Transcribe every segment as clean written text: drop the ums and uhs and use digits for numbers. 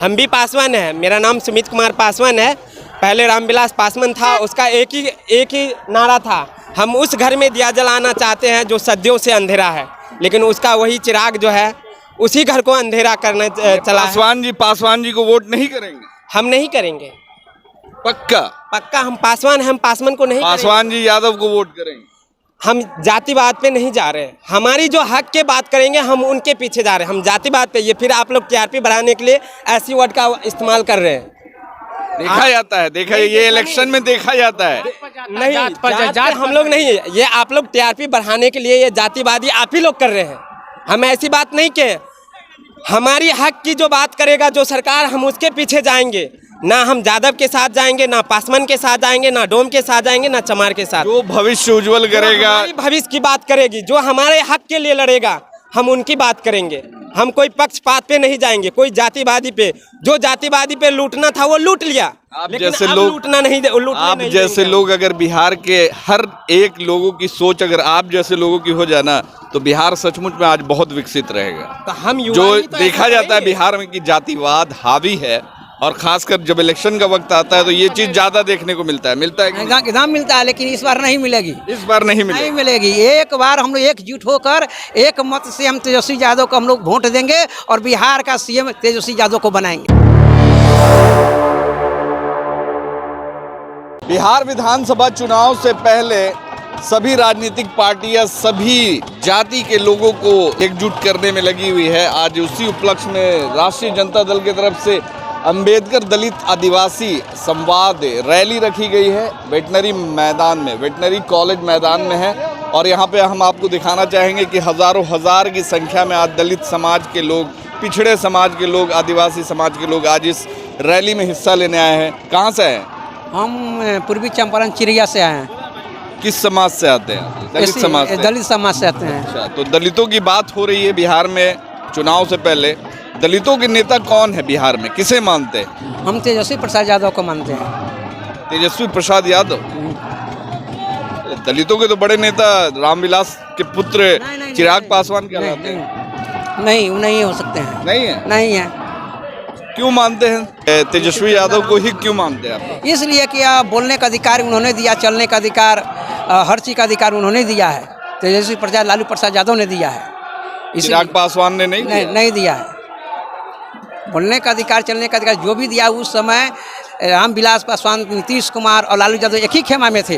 हम भी पासवान है। मेरा नाम सुमित कुमार पासवान है। पहले रामविलास पासवान था, उसका एक ही नारा था, हम उस घर में दिया जलाना चाहते हैं जो सदियों से अंधेरा है, लेकिन उसका वही चिराग जो है उसी घर को अंधेरा करने चला है। पासवान जी को वोट नहीं करेंगे? हम नहीं करेंगे। पक्का हम पासवान हैं, हम पासवान को नहीं पासवान जी यादव को वोट करेंगे? हम जातिवाद पे नहीं जा रहे हैं। हमारी जो हक के बात करेंगे हम उनके पीछे जा रहे हैं। हम जातिवाद पे, ये फिर आप लोग टीआरपी बढ़ाने के लिए ऐसी वर्ड का इस्तेमाल कर रहे हैं। देखा जाता है ये इलेक्शन में देखा जाता है। नहीं, जात हम लोग नहीं है, ये आप लोग टीआरपी बढ़ाने के लिए ये जातिवादी आप ही लोग कर रहे हैं। हम ऐसी बात नहीं के, हमारी हक की जो बात करेगा जो सरकार, हम उसके पीछे जाएंगे। ना हम यादव के साथ जाएंगे, ना पासवान के साथ जाएंगे, ना डोम के साथ जाएंगे, ना चमार के साथ। जो भविष्य उज्जवल करेगा, हमारी भविष्य की बात करेगी, जो हमारे हक के लिए लड़ेगा, हम उनकी बात करेंगे। हम कोई पक्षपात पे नहीं जाएंगे, कोई जातिवादी पे। जो जातिवादी पे लूटना था वो लूट लिया, लेकिन अब लूटना नहीं। आप जैसे लोग अगर बिहार के हर एक लोगों की सोच अगर आप जैसे लोगों की हो जाना, तो बिहार सचमुच में आज बहुत विकसित रहेगा। तो हम जो देखा जाता है बिहार में कि जातिवाद हावी है, और खासकर जब इलेक्शन का वक्त आता है तो ये चीज ज्यादा देखने को मिलता है एकदम मिलता है, लेकिन इस बार नहीं मिलेगी। इस बार नहीं मिलेगी। एक बार हम लोग एकजुट होकर एक मत से हम तेजस्वी यादव को हम लोग वोट देंगे और बिहार का सीएम तेजस्वी यादव को बनाएंगे। बिहार विधानसभा चुनाव से पहले सभी राजनीतिक पार्टियां सभी जाति के लोगों को एकजुट करने में लगी हुई है। आज उसी उपलक्ष्य में राष्ट्रीय जनता दल की तरफ से अंबेडकर दलित आदिवासी संवाद रैली रखी गई है। वेटनरी मैदान में, वेटनरी कॉलेज मैदान में है, और यहाँ पे हम आपको दिखाना चाहेंगे कि हजारों हजार की संख्या में आज दलित समाज के लोग, पिछड़े समाज के लोग, आदिवासी समाज के लोग आज इस रैली में हिस्सा लेने आए हैं। कहाँ से हैं? हम पूर्वी चंपारण चिड़िया से आए हैं। किस समाज से आते हैं? दलित समाज से। दलित समाज से आते हैं। अच्छा, तो दलितों की बात हो रही है बिहार में चुनाव से पहले। दलितों के नेता कौन है बिहार में, किसे मानते हैं? हम तेजस्वी प्रसाद यादव को मानते हैं। तेजस्वी प्रसाद यादव? दलितों के तो बड़े नेता रामविलास के पुत्र चिराग पासवान कहलाते हैं। नहीं हो सकते हैं। नहीं है। क्यों मानते हैं तेजस्वी यादव को ही क्यों मानते हैं आप? इसलिए कि बोलने का अधिकार उन्होंने दिया, चलने का अधिकार, हर चीज का अधिकार उन्होंने दिया है। तेजस्वी प्रसाद लालू प्रसाद यादव ने दिया है। चिराग पासवान ने नहीं दिया है। बोलने का अधिकार, चलने का अधिकार जो भी दिया, उस समय रामविलास पासवान, नीतीश कुमार और लालू यादव एक ही खेमा में थे,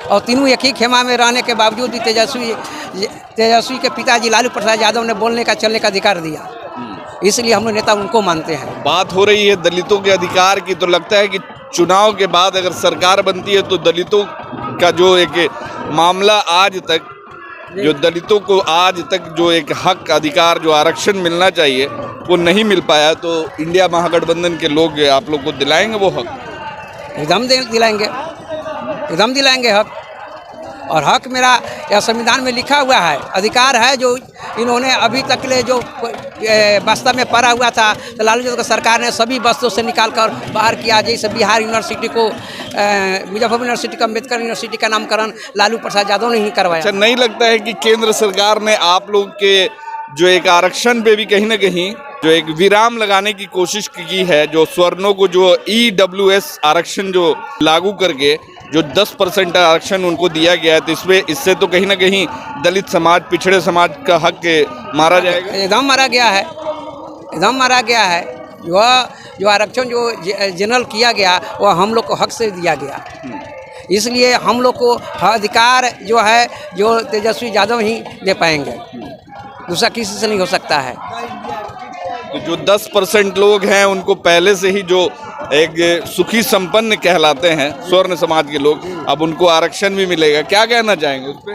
और तीनों एक ही खेमा में रहने के बावजूद भी तेजस्वी के पिताजी लालू प्रसाद यादव ने बोलने का, चलने का अधिकार दिया। इसलिए हम लोग नेता उनको मानते हैं। बात हो रही है दलितों के अधिकार की, तो लगता है कि चुनाव के बाद अगर सरकार बनती है तो दलितों का जो एक मामला आज तक, जो दलितों को आज तक जो एक हक, अधिकार, जो आरक्षण मिलना चाहिए वो नहीं मिल पाया, तो इंडिया महागठबंधन के लोग आप लोग को दिलाएंगे वो हक? एकदम दिलाएंगे हक। और हक मेरा यह संविधान में लिखा हुआ है, अधिकार है जो इन्होंने अभी तक ले जो वास्तव में पढ़ा हुआ था, तो लालू यादव सरकार ने सभी बस्तों से निकाल कर बाहर किया। जैसे बिहार यूनिवर्सिटी को, मुजफ्फरपुर यूनिवर्सिटी का, अम्बेडकर यूनिवर्सिटी का नामकरण लालू प्रसाद यादव ने ही करवाया। अच्छा, नहीं लगता है कि केंद्र सरकार ने आप लोग के जो एक आरक्षण पे भी कहीं ना कहीं जो एक विराम लगाने की कोशिश की है? जो स्वर्णों को जो EWS आरक्षण जो लागू करके जो 10% आरक्षण उनको दिया गया है, तो इससे तो कहीं ना कहीं दलित समाज, पिछड़े समाज का हक मारा जाएगा। एकदम मारा गया है। जो आरक्षण जो जनरल किया गया वो हम लोग को हक से दिया गया। इसलिए हम लोग को अधिकार जो है जो तेजस्वी यादव ही दे पाएंगे, दूसरा किसी से नहीं हो सकता है। तो जो 10% लोग हैं उनको पहले से ही जो एक सुखी संपन्न कहलाते हैं स्वर्ण समाज के लोग, अब उनको आरक्षण भी मिलेगा। क्या कहना चाहेंगे उस पर?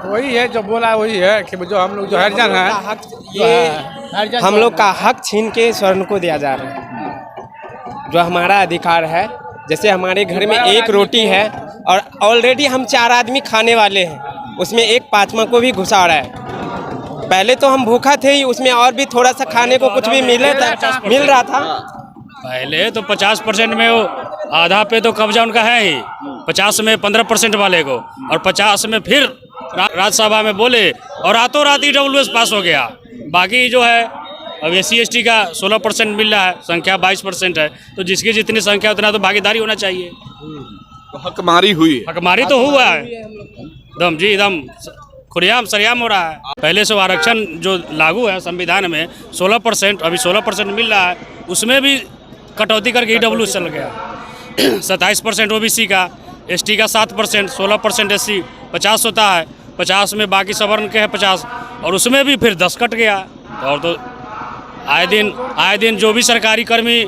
वही है जो बोला, वही है कि जो हम लोग जो हरिजन है, हम लोग का हक छीन के स्वर्ण को दिया जा रहा है। जो हमारा अधिकार है, जैसे हमारे घर में एक रोटी है और ऑलरेडी हम 4 आदमी खाने वाले हैं, उसमें एक 5वां को भी घुसा रहा है। पहले तो हम भूखा थे ही, उसमें और भी थोड़ा सा खाने को कुछ भी मिल रहा था। पहले तो 50% में वो आधा पे तो कब्जा उनका है ही, 50 में 15% वाले को, और 50 में फिर राज्यसभा में बोले और रातों रात EWS पास हो गया। बाकी जो है अब SC/ST का 16% मिल रहा है, संख्या 22% है, तो जिसकी जितनी संख्या उतना तो भागीदारी होना चाहिए। तो हकमारी हुई है। हकमारी तो हुआ है एकदम जी, एकदम खुलेआम सरेआम हो रहा है। पहले से आरक्षण जो लागू है संविधान में 16%, अभी 16% मिल रहा है, उसमें भी कटौती करके EW चल गया। 27% OBC का, ST का 7%, 16% SC, 50 होता है, 50 में बाकी सवर्ण के है 50, और उसमें भी फिर 10 कट गया। और तो आए दिन जो भी सरकारी कर्मी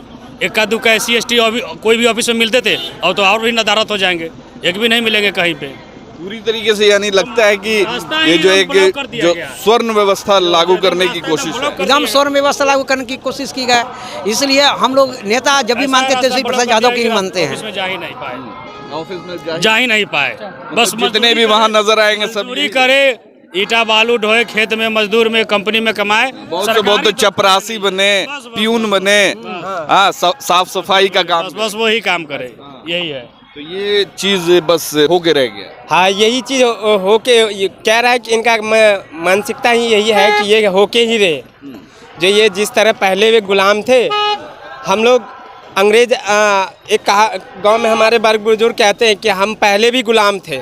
इक्का दुक्का SC/ST कोई भी ऑफिस में मिलते थे, और भी नदारत हो जाएंगे, एक भी नहीं मिलेंगे कहीं पे। पूरी तरीके से यानी लगता है कि ये जो एक जो स्वर्ण व्यवस्था लागू करने की कोशिश है, एकदम स्वर्ण व्यवस्था लागू करने की कोशिश की गई। इसलिए हम लोग नेता जब भी मानते थे श्री प्रसाद यादव की ही मानते हैं। ऑफिस में जा ही नहीं पाए, ऑफिस में जा ही नहीं पाए। बस जितने भी वहाँ नजर आएंगे सब मजदूरी करे, ईटा बालू ढोए, खेत में मजदूर में, कंपनी में कमाए। बहुत से बहुत चपरासी बने, प्यून बने, हाँ साफ सफाई का काम, बस वही काम करे, यही है। तो ये चीज बस होके रह गया। हाँ, यही चीज़ होके कह रहा है कि इनका मानसिकता ही यही है कि ये होके ही रहे। जो ये जिस तरह पहले वे गुलाम थे, हम लोग अंग्रेज एक कहा गांव में हमारे बड़े बुजुर्ग कहते हैं कि हम पहले भी गुलाम थे,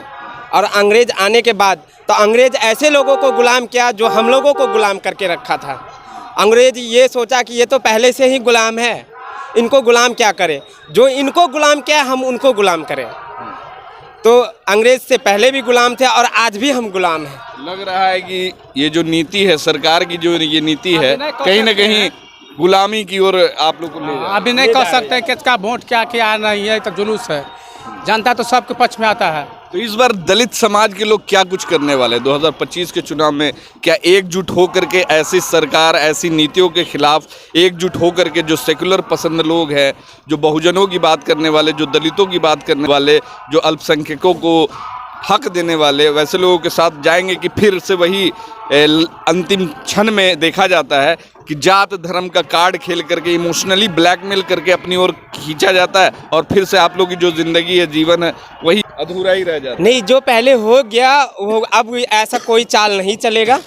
और अंग्रेज आने के बाद तो अंग्रेज ऐसे लोगों को गुलाम किया जो हम लोगों को गुलाम करके रखा था। अंग्रेज ये सोचा कि ये तो पहले से ही गुलाम है, इनको गुलाम क्या करें, जो इनको गुलाम किया हम उनको गुलाम करें। तो अंग्रेज से पहले भी गुलाम थे और आज भी हम गुलाम हैं। लग रहा है कि ये जो नीति है सरकार की, जो ये नीति है कहीं ना कहीं गुलामी की ओर आप लोग को ले जा रहा है। अभी नहीं कह सकते किसका वोट क्या क्या नहीं है, तो जुलूस है, जनता तो सबके पक्ष में आता है। तो इस बार दलित समाज के लोग क्या कुछ करने वाले हैं 2025 के चुनाव में? क्या एकजुट होकर के ऐसी सरकार, ऐसी नीतियों के खिलाफ एकजुट होकर के जो सेकुलर पसंद लोग हैं, जो बहुजनों की बात करने वाले, जो दलितों की बात करने वाले, जो अल्पसंख्यकों को हक देने वाले, वैसे लोगों के साथ जाएंगे कि फिर से वही अंतिम क्षण में देखा जाता है कि जात धर्म का कार्ड खेल करके इमोशनली ब्लैकमेल करके अपनी ओर खींचा जाता है, और फिर से आप लोगों की जो जिंदगी है, जीवन है, वही अधूरा ही रह जाता है? नहीं, जो पहले हो गया वो अब ऐसा कोई चाल नहीं चलेगा।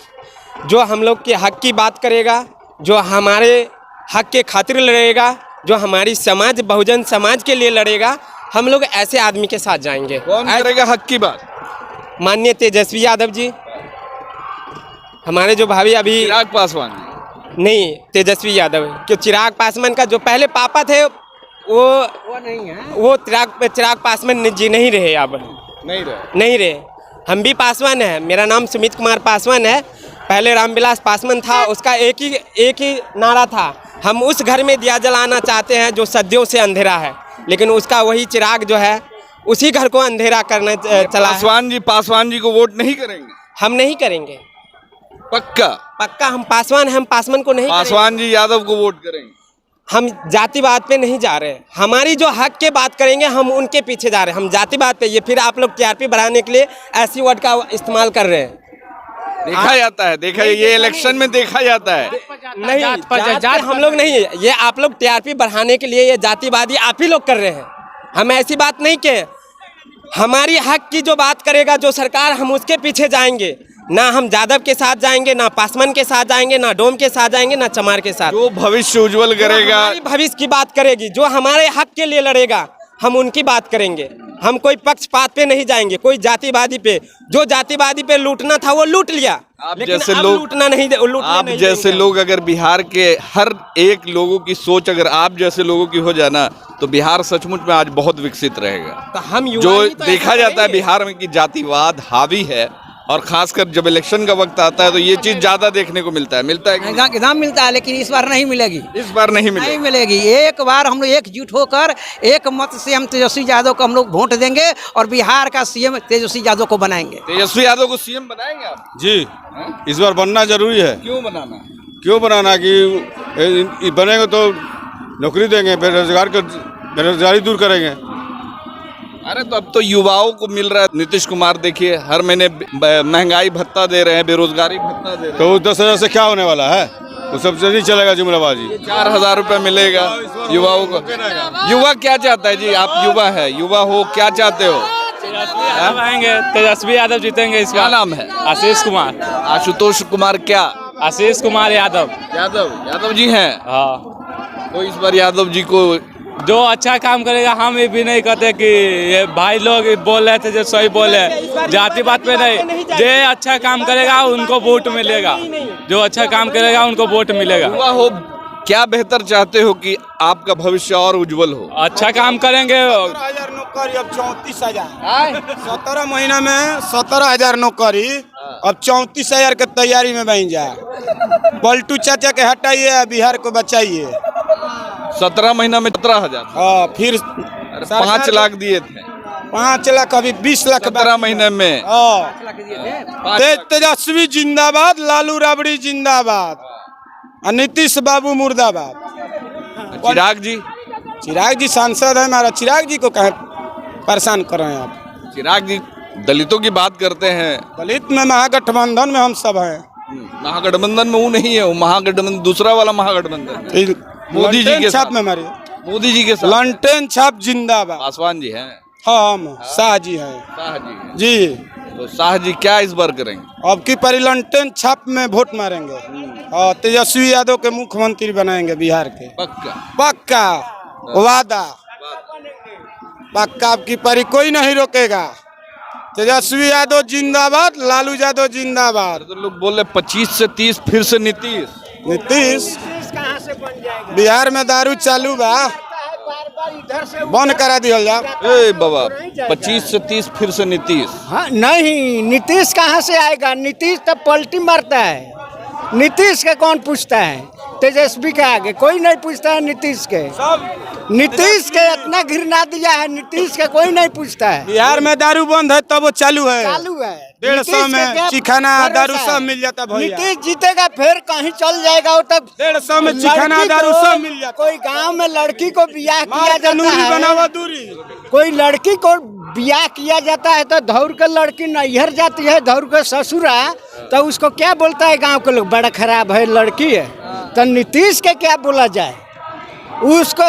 जो हम लोग के हक की बात करेगा, जो हमारे हक के खातिर लड़ेगा, जो हमारी समाज बहुजन समाज के लिए लड़ेगा, हम लोग ऐसे आदमी के साथ जाएंगे। कौन करेगा हक की बात? माननीय तेजस्वी यादव जी, हमारे जो भाभी अभी चिराग पासवान नहीं, तेजस्वी यादव, कि चिराग पासवान का जो पहले पापा थे वो नहीं है, वो चिराग पासवान जी नहीं रहे, अब नहीं रहे। हम भी पासवान हैं, मेरा नाम सुमित कुमार पासवान है। पहले रामविलास पासवान था, उसका एक ही नारा था, हम उस घर में दिया जलाना चाहते हैं जो सदियों से अंधेरा है, लेकिन उसका वही चिराग जो है उसी घर को अंधेरा करने चला है। पासवान जी को वोट नहीं करेंगे? हम नहीं करेंगे, पक्का हम पासवान हैं, हम पासवान को नहीं पासवान जी यादव को वोट करेंगे। हम जातिवाद पे नहीं जा रहे, हमारी जो हक के बात करेंगे हम उनके पीछे जा रहे हैं। हम जातिवाद पे, ये फिर आप लोग TRP बढ़ाने के लिए ऐसी वर्ड का इस्तेमाल कर रहे हैं। देखा जाता है, ये इलेक्शन में देखा जाता है। नहीं, जात हम लोग नहीं, ये आप लोग TRP बढ़ाने के लिए ये जातिवादी आप ही लोग कर रहे हैं। हम ऐसी बात नहीं के, हमारी हक की जो बात करेगा जो सरकार, हम उसके पीछे जाएंगे। ना हम यादव के साथ जाएंगे, ना पासवान के साथ जाएंगे, ना डोम के साथ जाएंगे, ना चमार के साथ। जो भविष्य उज्जवल करेगा, हमारी भविष्य की बात करेगी, जो हमारे हक के लिए लड़ेगा, हम उनकी बात करेंगे। हम कोई पक्षपात पे नहीं जाएंगे, कोई जातिवादी पे। जो जातिवादी पे लूटना था वो लूट लिया, लेकिन अब लूटना नहीं, आप जैसे लोग अगर बिहार के हर एक लोगों की सोच अगर आप जैसे लोगों की हो जाना, तो बिहार सचमुच में आज बहुत विकसित रहेगा। तो हम जो देखा जाता है बिहार में कि जातिवाद हावी है, और खासकर जब इलेक्शन का वक्त आता है तो ये चीज ज्यादा देखने को मिलता है एकदम मिलता है, लेकिन इस बार नहीं मिलेगी। इस बार नहीं मिलेगी। एक बार हम लोग एकजुट होकर एक मत से हम तेजस्वी यादव को हम लोग वोट देंगे, और बिहार का CM तेजस्वी यादव को बनाएंगे। तेजस्वी यादव को CM बनाएंगे आप? जी, इस बार बनना जरूरी है। क्यों बनाना? कि बनेंगे तो नौकरी देंगे, बेरोजगारी दूर करेंगे। अरे तो अब तो युवाओं को मिल रहा है। नीतीश कुमार देखिए हर महीने महंगाई भत्ता दे रहे हैं, बेरोजगारी भत्ता दे रहे हैं। तो 10,000 से क्या होने वाला है? वो सबसे नहीं चलेगा जुमलाबाजी। 4,000 रुपये मिलेगा युवाओं को। युवा क्या चाहता है जी? आप युवा हो, क्या चाहते हो? आएंगे, तेजस्वी यादव जीतेंगे। इस क्या नाम है? आशीष कुमार। आशुतोष कुमार क्या? आशीष कुमार यादव। यादव जी हैं। हाँ, तो इस बार यादव जी को जो अच्छा काम करेगा हम ये भी नहीं कहते कि ये भाई लोग बोल रहे थे जो सही बोले, जाति बात पे नहीं, जो अच्छा काम करेगा उनको वोट मिलेगा, जो अच्छा काम करेगा उनको वोट मिलेगा। युवा हो, क्या बेहतर चाहते हो कि आपका भविष्य और उज्जवल हो? अच्छा काम करेंगे। 17,000 नौकरी अब 34,000। 17 महीना में 17,000 नौकरी अब 34,000 के तैयारी में बन जा। पलटू चाचा के हटाइए, बिहार को बचाइए। 17 महीना में 17,000। हाँ, फिर 5 लाख दिए थे। 5 लाख, अभी 20 लाख 17 महीने में। तेजस्वी जिंदाबाद, लालू राबड़ी जिंदाबाद, और नीतीश बाबू मुर्दाबाद। चिराग जी सांसद है हमारा। चिराग जी को कहे परेशान कर रहे हैं आप? चिराग जी दलितों की बात करते हैं। दलित में महागठबंधन में हम सब हैं। महागठबंधन में वो नहीं है, वो महागठबंधन दूसरा वाला महागठबंधन मोदी जी के छाप में हमारे, मोदी जी के साथ लंटेन छाप जिंदाबाद। पासवान जी हैं। हाँ, हम शाह जी हैं। शाह जी हैं। जी, तो शाह जी क्या इस बार करेंगे? अब की परी लंटेन छाप में वोट मारेंगे और तेजस्वी यादव के मुख्यमंत्री बनाएंगे बिहार के। पक्का वादा, पक्का। अब की परी कोई नहीं रोकेगा। तेजस्वी यादव जिंदाबाद, लालू यादव जिंदाबाद। तो लोग बोले 25 से 30 फिर से नीतीश कहाँ से बन जाएगा? बिहार में दारू चालू बा, बंद करा दिया जा। ए बाबा, 25 से 30 फिर से नीतीश। हाँ, नहीं, नीतीश कहाँ से आएगा? नीतीश तो पलटी मारता है। नीतीश के कौन पूछता है? तेजस्वी के आगे कोई नहीं पूछता है नीतीश के। नीतीश के इतना घिरना दिया है, नीतीश के कोई नहीं पूछता है। बिहार में दारू बंद है तब वो चालू है। 150 में चिखाना दारू सब मिल जाता भैया। नीतीश जीतेगा फिर कहीं चल जाएगा वो तब। 150 में चिखाना दारू सब मिल जाता। कोई गांव में लड़की को बियाह किया जाता है, बनावा दूरी। कोई लड़की को बियाह किया जाता है तो धौर के लड़की नैहर जाती है, धौर के ससुरा, तो उसको क्या बोलता है गांव के लोग? बड़ा खराब है लड़की है। तो नीतीश के क्या बोला जाए? उसको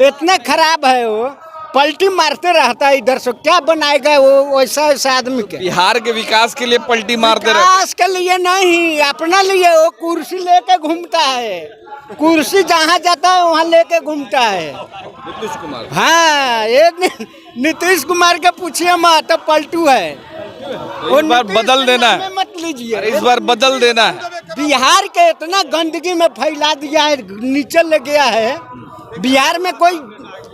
इतना खराब है, वो पलटी मारते रहता है इधर से। क्या बनाएगा वो वैसा आदमी के? बिहार के विकास के लिए पलटी मारते रहते। विकास के लिए नहीं, अपना लिए वो कुर्सी लेके घूमता है। कुर्सी जहाँ जाता है वहाँ लेके घूमता है नीतीश कुमार। हाँ, ये नीतीश कुमार के पूछिए मत, तो पलटू है। तो इस बार बदल देना है, मत लीजिए। इस बार बदल देना है। बिहार के इतना गंदगी में फैला दिया है, नीचे ले गया है। बिहार में कोई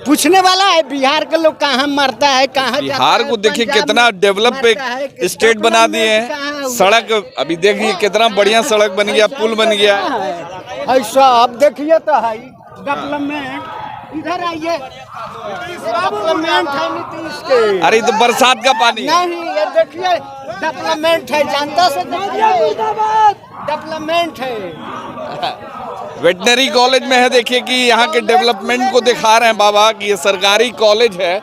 पूछने वाला है? बिहार के लोग कहाँ मरता है, कहाँ बिहार को देखिए कितना डेवलप स्टेट बना दिए हैं। सड़क अभी देखिए कितना बढ़िया सड़क बन गया, पुल बन गया। ऐसा अब देखिए तो है डेवलपमेंट। इधर आइए, डेवलपमेंट है नीतीश के। अरे तो बरसात का पानी नहीं, ये देखिए डेवलपमेंट है, जनता से डेवलपमेंट है। वेटनरी कॉलेज में है, देखिए कि यहाँ के डेवलपमेंट को दिखा रहे हैं बाबा कि ये सरकारी कॉलेज है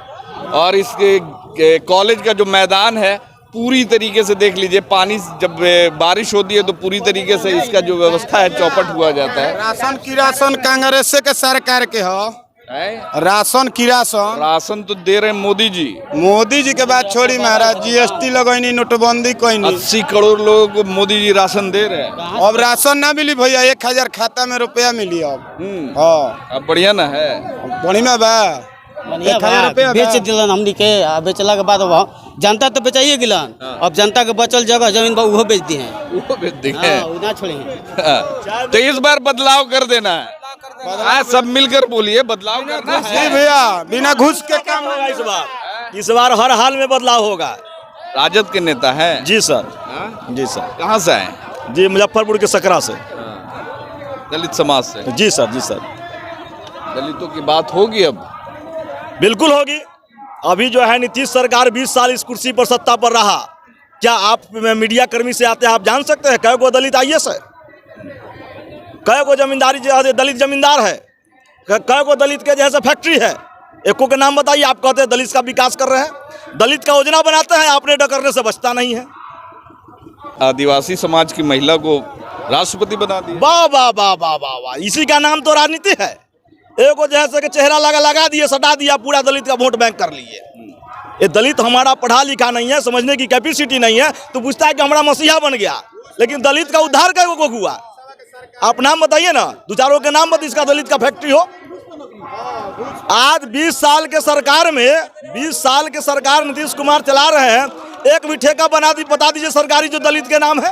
और इसके कॉलेज का जो मैदान है पूरी तरीके से देख लीजिए। पानी जब बारिश होती है तो पूरी तरीके से इसका जो व्यवस्था है चौपट हुआ जाता है। राशन कांग्रेस के सरकार के हो। राशन तो दे रहे हैं मोदी जी के बात छोड़ी महाराज। जीएसटी लगनी, नोटबंदी कोई नहीं। 80 करोड़ लोगों को मोदी जी राशन दे रहे हैं। अब राशन ना मिली भैया, 1000 खाता में रुपया मिली अब। हाँ, अब बढ़िया ना है, बढ़िया बा। 1000 रुपया बेच दिलन हमनी के। बेचला के बाद जनता तो बेचाइए गिलन। अब जनता के बचल जगह जमीन वो बेच दी है, वो बेच दी है। ना छोड़ी। तो इस बार बदलाव कर देना है। सब मिलकर बोलिए, बदलाव करना है भैया, बिना घुस के काम होगा। इस बार हर हाल में बदलाव होगा। राजद के नेता हैं? जी सर। जी सर। कहाँ से आए? जी मुजफ्फरपुर के सकरा से। दलित समाज से? जी सर, जी सर। दलितों की बात होगी अब? बिल्कुल होगी। अभी जो है नीतीश सरकार 20 साल इस कुर्सी पर सत्ता पर रहा। क्या आप मीडिया कर्मी से आते हैं, आप जान सकते हैं कै गो दलित IAS है, कै गो जमींदारी दलित जमींदार है, कै गो दलित के जैसे फैक्ट्री है? एको के नाम बताइए। आप कहते हैं दलित का विकास कर रहे हैं, दलित का योजना बनाते हैं, आपने डकरने से बचता नहीं है। आदिवासी समाज की महिला को राष्ट्रपति बना दिया। वाह वाह वाह वाह वाह वाह, इसी का नाम तो राजनीति है। एको जैसे कि चेहरा लगा दिए, सटा दिया, पूरा दलित का वोट बैंक कर लिए। ये दलित हमारा पढ़ा लिखा नहीं है, समझने की कैपेसिटी नहीं है, तो पूछता है कि हमारा मसीहा बन गया। लेकिन दलित का उद्धार कई को हुआ? आप नाम बताइए ना, दो चारों के नाम बताइए, इसका दलित का फैक्ट्री हो। आज 20 साल के सरकार में 20 साल के सरकार नीतीश कुमार चला रहे हैं, एक भी ठेका बता दीजिए सरकारी जो दलित के नाम है।